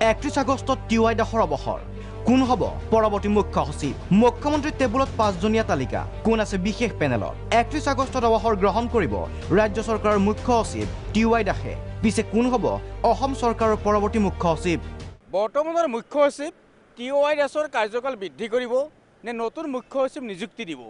31 আগষ্টত টিৱাই দাসৰ অৱসৰ কোন হ'ব পৰৱৰ্তী মুখ্য সচিব মুখ্যমন্ত্ৰীৰ টেবুলত 5জনীয়া তালিকা কোন আছে বিশেষ পেনেলত 31 আগষ্টত অৱসৰ গ্ৰহণ কৰিব ৰাজ্য চৰকাৰৰ মুখ্য সচিব টিৱাই দাসে পিছে কোন হ'ব অসম চৰকাৰৰ পৰৱৰ্তী মুখ্য সচিব বৰ্তমানৰ মুখ্য সচিব টিৱাই দাসৰ কাৰ্যকাল বৃদ্ধি কৰিব নে নতুন মুখ্য সচিব নিযুক্তি দিব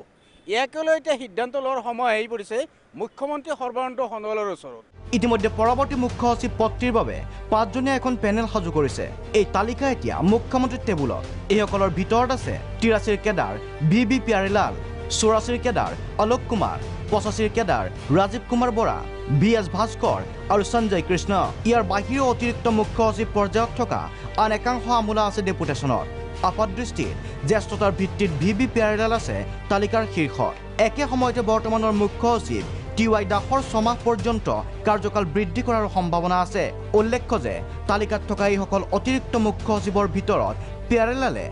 ইয়াকে লৈ এতিয়া সিদ্ধান্ত লোৱাৰ সময় আহি পৰিছে মুখ্যমন্ত্ৰী সৰ্বানন্দ সোণোৱালৰ ওচৰত ইতিমধ্যে পৰৱৰ্তী মুখ্য সচিব পদটিৰ বাবে 5জনীয়া এখন পেনেল সাজু কৰিছে এই তালিকা এতিয়া মুখ্যমন্ত্ৰীৰ টেবুলত এইসকলৰ ভিতৰত আছে 83ৰ কেডাৰ বি প্যাৰেলাল 84ৰ কেডাৰ অলোক কুমাৰ 85ৰ কেডাৰ ৰাজীৱ কুমাৰ বৰা VS ভাস্কৰ আৰু সঞ্জয় কৃষ্ণ ইয়াৰ বাহিৰেও অতিৰিক্ত মুখ্য সচিব পৰ্যায়ত থকা আন একাংশ আমোলা আছে ডেপুটেশ্যনত আপাতদৃষ্টিত জ্যেষ্ঠতাৰ ভিত্তিত বি প্যাৰেলাল আছে তালিকাৰ শীৰ্ষত একে সময়তে বৰ্তমানৰ মুখ্য সচিব টিৱাই দাসৰ 6 মাহ পৰ্যন্ত কাৰ্যকাল বৃদ্ধি কৰাৰ সম্ভাৱনা আছে উল্লেখ্য যে তালিকাত থকা এইসকল অতিৰিক্ত মুখ্য সচিবৰ ভিতৰত প্যাৰেলালে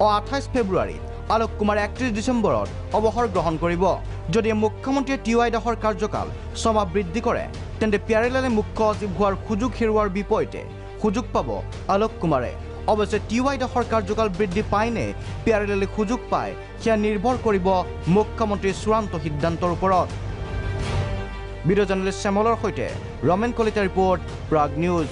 28 ফেব্ৰুৱাৰীত আলোক কুমাৰ 31 ডিচেম্বৰত অৱসৰ গ্ৰহণ কৰিব যদি মুখ্যমন্ত্ৰীয়ে টিৱাই দাসৰ কাৰ্যকাল 6 মাহ বৃদ্ধি কৰে তেন্তে প্যাৰেলালে মুখ্য সচিব হোৱাৰ সুযোগ হেৰুৱাৰ বিপৰীতে সুযোগ পাব আলোক কুমাৰে অৱশ্যে টিৱাই দাসৰ কাৰ্যকাল বৃদ্ধি পায়নে প্যাৰেলালে সুযোগ পায় সেয়া নিৰ্ভৰ কৰিব মুখ্যমন্ত্ৰীৰ চূড়ান্ত সিদ্ধান্তৰ ওপৰত ভিডিঅ' জাৰ্নেলিষ্ট শ্যামলৰ সৈতে ৰমেন কলিতা ৰিপৰ্ট প্ৰাগ নিউজ